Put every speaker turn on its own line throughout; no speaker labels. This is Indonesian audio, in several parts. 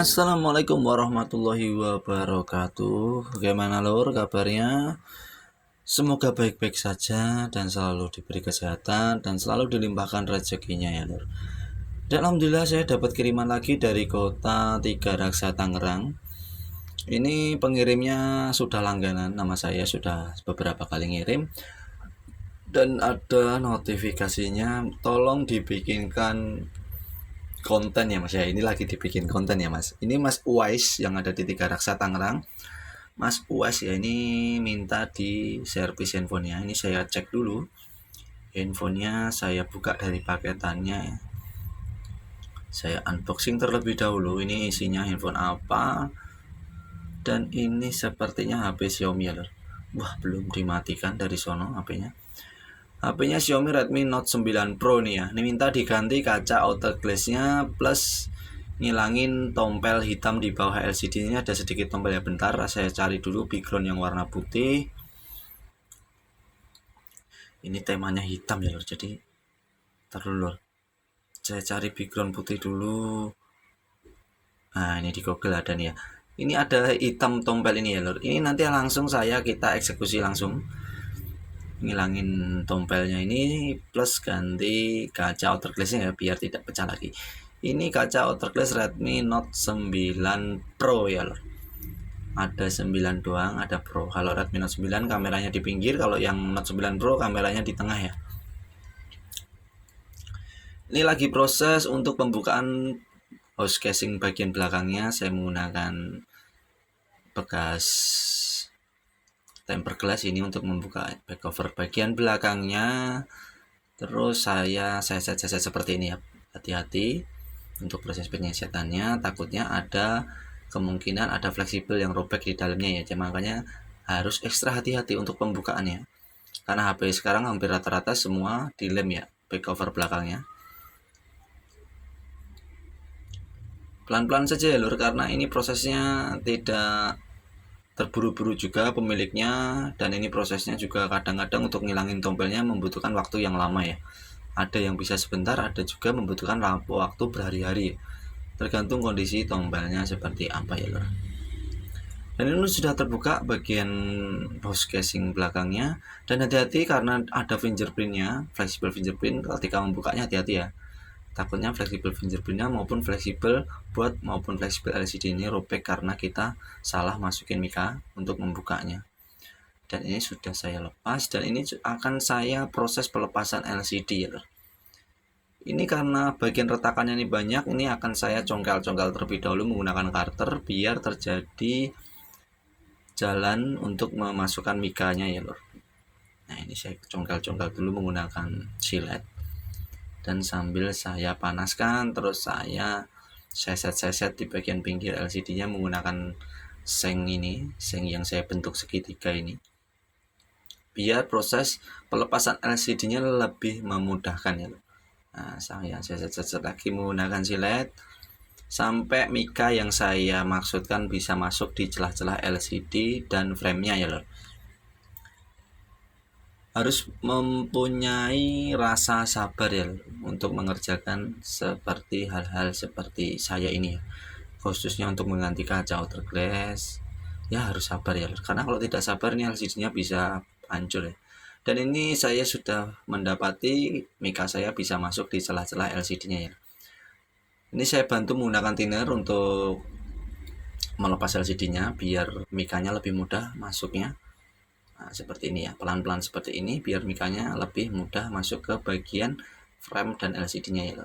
Assalamualaikum warahmatullahi wabarakatuh. Bagaimana lur kabarnya? Semoga baik-baik saja dan selalu diberi kesehatan dan selalu dilimpahkan rezekinya ya lur. Dan alhamdulillah saya dapat kiriman lagi dari kota Tiga Raksa Tangerang. Ini pengirimnya sudah langganan, nama saya sudah beberapa kali ngirim. Dan ada notifikasinya, tolong dibikinkan konten ya mas ya. Ini lagi dibikin konten ya mas. Ini Mas Uwais yang ada di Tiga Raksa Tangerang. Mas Uwais ya, ini minta di servis handphonenya. Ini saya cek dulu handphonenya, saya buka dari paketannya ya. Saya unboxing terlebih dahulu. Ini isinya handphone apa. Dan ini sepertinya HP Xiaomi ya lor. Wah, belum dimatikan dari sono HP-nya. HP-nya Xiaomi Redmi Note 9 Pro nih ya. Ini minta diganti kaca outer glass-nya plus ngilangin tompel hitam di bawah LCD-nya. Ada sedikit tompel ya, bentar saya cari dulu background yang warna putih. Ini temanya hitam ya lor, jadi terlalu lor. Saya cari background putih dulu. Nah, ini di Google ada nih ya. Ini ada hitam tompel ini ya lor. Ini nanti langsung kita eksekusi langsung. Ngilangin tompelnya ini plus ganti kaca outer glass-nya ya biar tidak pecah lagi. Ini kaca outer glass Redmi Note 9 Pro ya lor. Ada 9 doang, ada Pro. Kalau Redmi Note 9 kameranya di pinggir, kalau yang Note 9 Pro kameranya di tengah ya. Ini lagi proses untuk pembukaan host casing bagian belakangnya. Saya menggunakan bekas tempered glass ini untuk membuka back cover bagian belakangnya. Terus saya set seperti ini ya. Hati-hati untuk proses penyetannya, takutnya ada kemungkinan ada fleksibel yang robek di dalamnya ya. Makanya harus ekstra hati-hati untuk pembukaannya. Karena HP sekarang hampir rata-rata semua dilem ya back cover belakangnya. Pelan-pelan saja ya lur, karena ini prosesnya tidak terburu-buru juga pemiliknya, dan ini prosesnya juga kadang-kadang untuk ngilangin tompelnya membutuhkan waktu yang lama ya. Ada yang bisa sebentar, ada juga membutuhkan waktu berhari-hari, tergantung kondisi tompelnya seperti apa ya lur. Dan ini sudah terbuka bagian host casing belakangnya, dan hati-hati karena ada fingerprintnya, flexible fingerprint. Ketika membukanya hati-hati ya, takutnya fleksibel fingerprintnya maupun fleksibel LCD ini robek karena kita salah masukin mika untuk membukanya. Dan ini sudah saya lepas, dan ini akan saya proses pelepasan LCD ya. Ini karena bagian retakannya ini banyak, ini akan saya congkel-congkel terlebih dahulu menggunakan karter biar terjadi jalan untuk memasukkan mikanya ya lor. Nah, ini saya congkel-congkel dulu menggunakan silet. Dan sambil saya panaskan, terus saya seset di bagian pinggir LCD-nya menggunakan seng ini, seng yang saya bentuk segitiga ini, biar proses pelepasan LCD-nya lebih memudahkan ya. Nah, saya seset lagi menggunakan silet sampai mika yang saya maksudkan bisa masuk di celah-celah LCD dan frame-nya ya lor. Harus mempunyai rasa sabar ya untuk mengerjakan seperti hal-hal seperti saya ini ya, khususnya untuk mengganti kaca outer glass ya. Harus sabar ya, karena kalau tidak sabar nih LCD-nya bisa hancur ya. Dan ini saya sudah mendapati mika saya bisa masuk di celah-celah LCD-nya ya. Ini saya bantu menggunakan thinner untuk melepas LCD-nya biar mikanya lebih mudah masuknya. Nah, seperti ini ya, pelan-pelan seperti ini biar mikanya lebih mudah masuk ke bagian frame dan LCD-nya ya.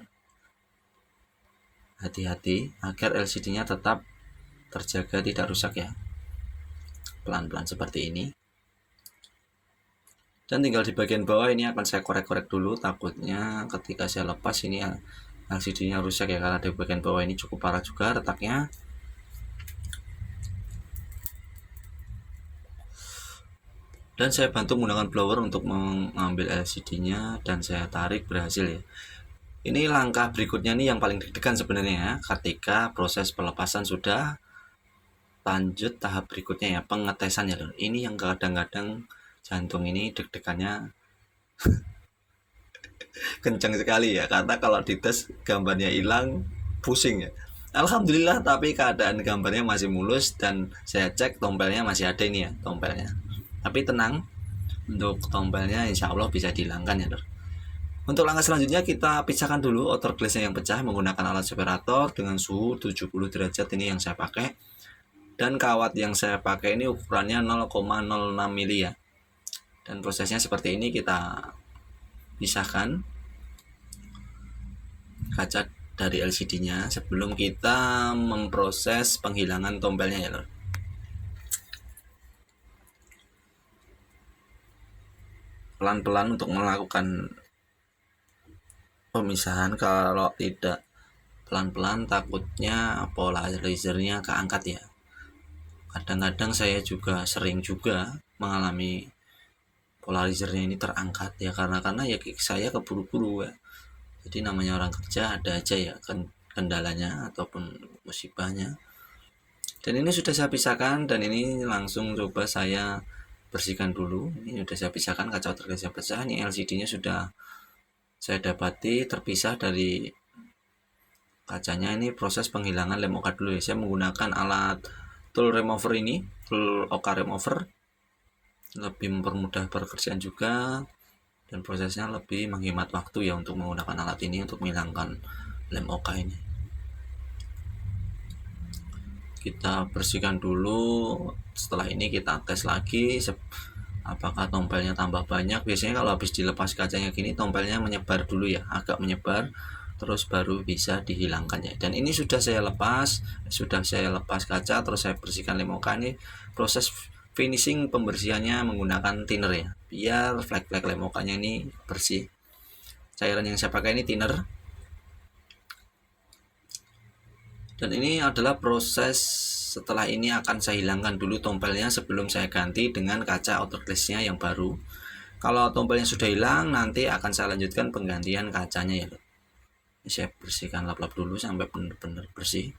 Hati-hati agar LCD-nya tetap terjaga tidak rusak ya. Pelan-pelan seperti ini. Dan tinggal di bagian bawah ini akan saya korek-korek dulu, takutnya ketika saya lepas ini LCD-nya rusak ya, karena di bagian bawah ini cukup parah juga retaknya. Dan saya bantu menggunakan blower untuk mengambil LCD-nya dan saya tarik, berhasil ya. Ini langkah berikutnya nih yang paling deg-degan sebenarnya ya, ketika proses pelepasan sudah lanjut tahap berikutnya ya, pengetesan ya loh. Ini yang kadang-kadang jantung ini deg-degannya kencang sekali ya, karena kalau dites gambarnya hilang pusing ya. Alhamdulillah, tapi keadaan gambarnya masih mulus dan saya cek tompelnya masih ada ini ya tompelnya. Tapi tenang, untuk tompelnya insya Allah bisa dihilangkan ya Lur. Untuk langkah selanjutnya kita pisahkan dulu outer glass-nya yang pecah menggunakan alat separator dengan suhu 70 derajat ini yang saya pakai. Dan kawat yang saya pakai ini ukurannya 0,06 mili ya. Dan prosesnya seperti ini, kita pisahkan kaca dari LCD-nya sebelum kita memproses penghilangan tompelnya ya Lur. Pelan-pelan untuk melakukan pemisahan, kalau tidak pelan-pelan takutnya polarizer-nya keangkat ya. Kadang-kadang saya juga sering juga mengalami polarizernya ini terangkat ya, karena ya saya keburu-buru ya. Jadi namanya orang kerja ada aja ya kendalanya ataupun musibahnya. Dan ini sudah saya pisahkan, dan ini langsung coba saya bersihkan dulu. Ini sudah saya pisahkan kaca outer glass yang pecah. Ini LCD-nya sudah saya dapati terpisah dari kacanya. Ini proses penghilangan lem oka dulu ya. Saya menggunakan alat tool remover ini, tool oka remover, lebih mempermudah pekerjaan juga, dan prosesnya lebih menghemat waktu ya untuk menggunakan alat ini untuk menghilangkan lem oka ini. Kita bersihkan dulu. Setelah ini kita tes lagi apakah tompelnya tambah banyak. Biasanya kalau habis dilepas kacanya gini tompelnya menyebar dulu ya, agak menyebar, terus baru bisa dihilangkan ya. Dan ini sudah saya lepas kaca, terus saya bersihkan lem oka. Ini proses finishing pembersihannya menggunakan thinner ya, biar flek-flek lem okanya ini bersih. Cairan yang saya pakai ini thinner. Dan ini adalah proses setelah ini, akan saya hilangkan dulu tompelnya sebelum saya ganti dengan kaca outer glass-nya yang baru. Kalau tompelnya sudah hilang, nanti akan saya lanjutkan penggantian kacanya ya. Ini saya bersihkan lap-lap dulu sampai benar-benar bersih.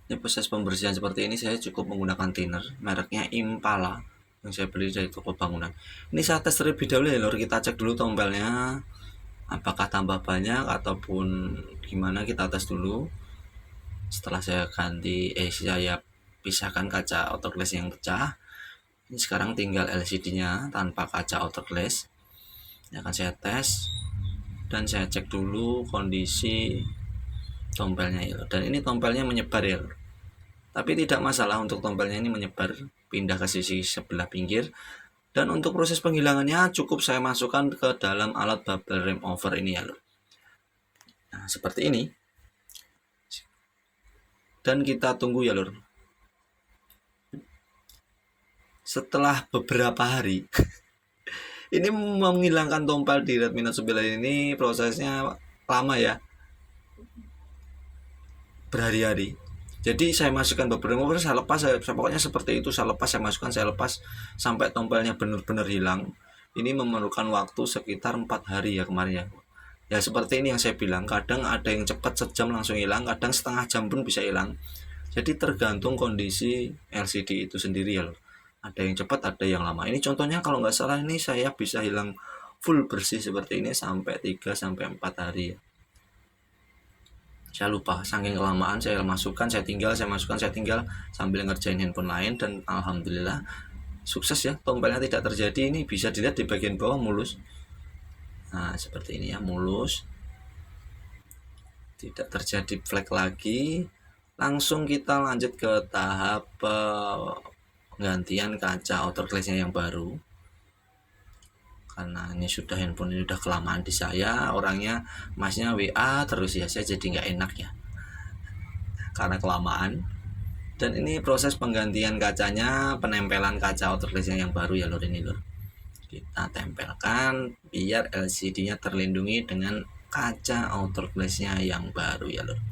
Ini proses pembersihan seperti ini saya cukup menggunakan thinner mereknya Impala yang saya beli dari toko bangunan. Ini saya tes terlebih dahulu ya Lur, kita cek dulu tompelnya apakah tambah banyak ataupun gimana, kita tes dulu. Setelah saya saya pisahkan kaca outer glass yang pecah, ini sekarang tinggal LCD-nya tanpa kaca outer glass. Ini akan saya tes dan saya cek dulu kondisi tompelnya ya. Dan ini tompelnya menyebar ya, tapi tidak masalah untuk tompelnya ini menyebar pindah ke sisi sebelah pinggir. Dan untuk proses penghilangannya cukup saya masukkan ke dalam alat bubble remover ini ya Lur. Nah seperti ini, dan kita tunggu ya Lur. Setelah beberapa hari ini menghilangkan tompel di Redmi Note 9 ini prosesnya lama ya, berhari-hari. Jadi saya masukkan beberapa remover, saya lepas, saya pokoknya seperti itu, saya lepas, saya masukkan, saya lepas sampai tompelnya benar-benar hilang. Ini memerlukan waktu sekitar 4 hari ya kemarin ya. Ya seperti ini yang saya bilang, kadang ada yang cepat sejam langsung hilang, kadang setengah jam pun bisa hilang. Jadi tergantung kondisi LCD itu sendiri ya loh. Ada yang cepat, ada yang lama. Ini contohnya kalau nggak salah ini saya bisa hilang full bersih seperti ini sampai 3-4 hari ya. Saya lupa, saking kelamaan saya masukkan, saya tinggal, saya masukkan, saya tinggal sambil ngerjain handphone lain, dan alhamdulillah sukses ya, tompelnya tidak terjadi. Ini bisa dilihat di bagian bawah mulus. Nah seperti ini ya, mulus, tidak terjadi flek lagi. Langsung kita lanjut ke tahap penggantian kaca outer glass-nya yang baru. Karena ini sudah handphone ini udah kelamaan di saya, orangnya masnya WA terus ya, saya jadi nggak enak ya karena kelamaan. Dan ini proses penggantian kacanya, penempelan kaca outer glass-nya yang baru ya Lur. Ini Lur, kita tempelkan biar LCD-nya terlindungi dengan kaca outer glass-nya yang baru ya Lur.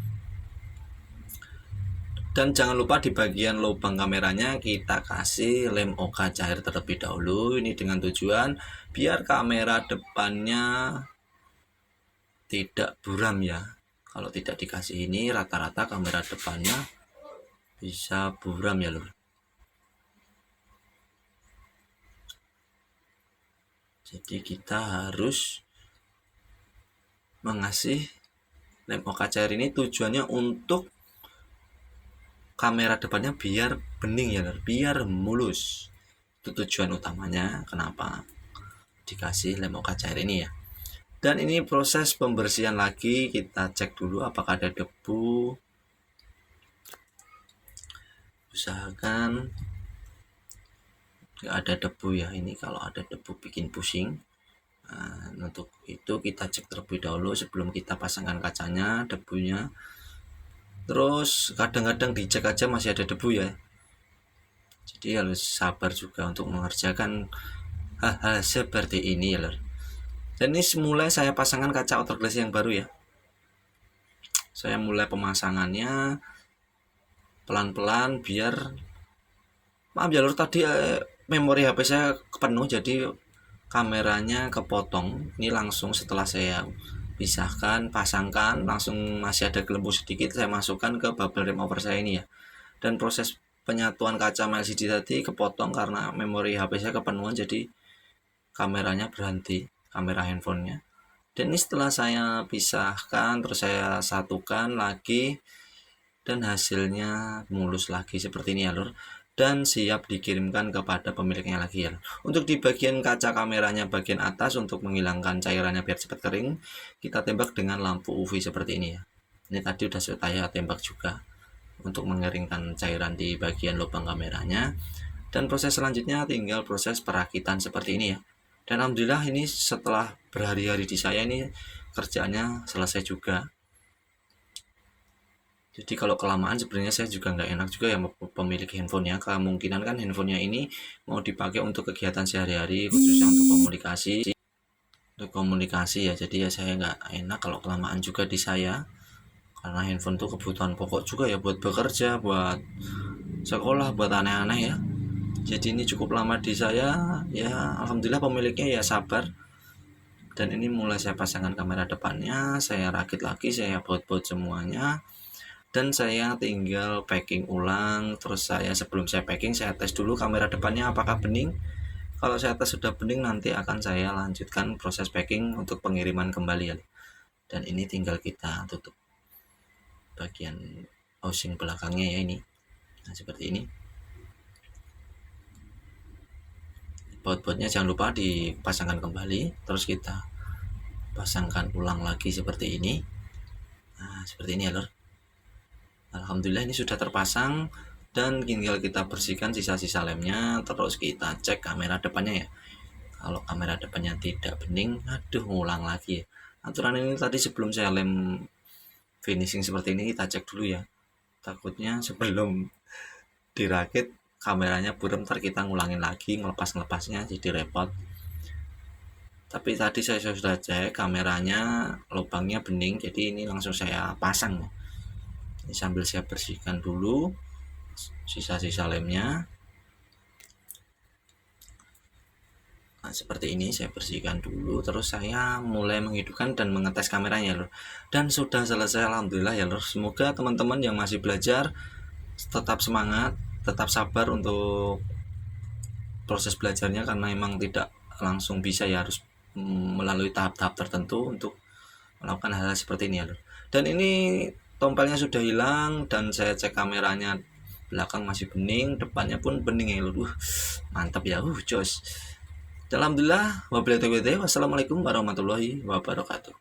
Dan jangan lupa di bagian lubang kameranya kita kasih lem oka cair terlebih dahulu. Ini dengan tujuan biar kamera depannya tidak buram ya. Kalau tidak dikasih ini, rata-rata kamera depannya bisa buram ya Lur. Jadi kita harus mengasih lem OKCR ini tujuannya untuk kamera depannya biar bening ya lor, biar mulus. Itu tujuan utamanya kenapa dikasih lem OKCR ini ya. Dan ini proses pembersihan lagi, kita cek dulu apakah ada debu. Usahakan nggak ada debu ya, ini kalau ada debu bikin pusing. Nah, untuk itu kita cek terlebih dahulu sebelum kita pasangkan kacanya, debunya. Terus kadang-kadang dicek aja masih ada debu ya, jadi harus sabar juga untuk mengerjakan hal-hal seperti ini ya lor. Dan ini mulai saya pasangkan kaca outer glass yang baru ya. Saya mulai pemasangannya pelan-pelan biar, maaf ya lor, tadi memori HP saya penuh jadi kameranya kepotong. Ini langsung setelah saya pisahkan, pasangkan, langsung masih ada gelembung sedikit, saya masukkan ke bubble wrap over saya ini ya. Dan proses penyatuan kaca LCD tadi kepotong karena memori HP saya kepenuhan, jadi kameranya berhenti, kamera handphonenya. Dan ini setelah saya pisahkan, terus saya satukan lagi, dan hasilnya mulus lagi seperti ini ya lor, dan siap dikirimkan kepada pemiliknya lagi ya. Untuk di bagian kaca kameranya bagian atas, untuk menghilangkan cairannya biar cepat kering, kita tembak dengan lampu UV seperti ini ya. Ini tadi udah saya tembak juga untuk mengeringkan cairan di bagian lubang kameranya. Dan proses selanjutnya tinggal proses perakitan seperti ini ya. Dan alhamdulillah ini setelah berhari-hari di saya ini kerjaannya selesai juga. Jadi kalau kelamaan sebenarnya saya juga nggak enak juga ya pemilik handphonenya. Kemungkinan kan handphonenya ini mau dipakai untuk kegiatan sehari-hari, khususnya untuk komunikasi ya. Jadi ya saya nggak enak kalau kelamaan juga di saya, karena handphone tuh kebutuhan pokok juga ya buat bekerja, buat sekolah, buat aneh-aneh ya. Jadi ini cukup lama di saya ya. Alhamdulillah pemiliknya ya sabar. Dan ini mulai saya pasangkan kamera depannya, saya rakit lagi, saya baut-baut semuanya, dan saya tinggal packing ulang. Terus sebelum saya packing, saya tes dulu kamera depannya apakah bening. Kalau saya tes sudah bening, nanti akan saya lanjutkan proses packing untuk pengiriman kembali ya. Dan ini tinggal kita tutup bagian housing belakangnya ya ini. Nah seperti ini. Baut-bautnya jangan lupa dipasangkan kembali, terus kita pasangkan ulang lagi seperti ini. Nah seperti ini ya lor. Alhamdulillah ini sudah terpasang, dan tinggal kita bersihkan sisa-sisa lemnya. Terus kita cek kamera depannya ya. Kalau kamera depannya tidak bening, aduh ngulang lagi ya. Aturan ini tadi sebelum saya lem finishing seperti ini kita cek dulu ya, takutnya sebelum dirakit kameranya burem, ntar kita ngulangin lagi ngelepas-ngelepasnya jadi repot. Tapi tadi saya sudah cek kameranya lubangnya bening, jadi ini langsung saya pasang. Ini sambil saya bersihkan dulu sisa-sisa lemnya. Nah, seperti ini saya bersihkan dulu, terus saya mulai menghidupkan dan mengetes kameranya lor. Dan sudah selesai alhamdulillah ya lor. Semoga teman-teman yang masih belajar tetap semangat, tetap sabar untuk proses belajarnya, karena memang tidak langsung bisa ya, harus melalui tahap-tahap tertentu untuk melakukan hal-hal seperti ini ya lor. Dan ini tompelnya sudah hilang, dan saya cek kameranya belakang masih bening, depannya pun bening ya lor. Mantap ya, jos. Alhamdulillah, wabillahi taufiq. Wassalamualaikum warahmatullahi wabarakatuh.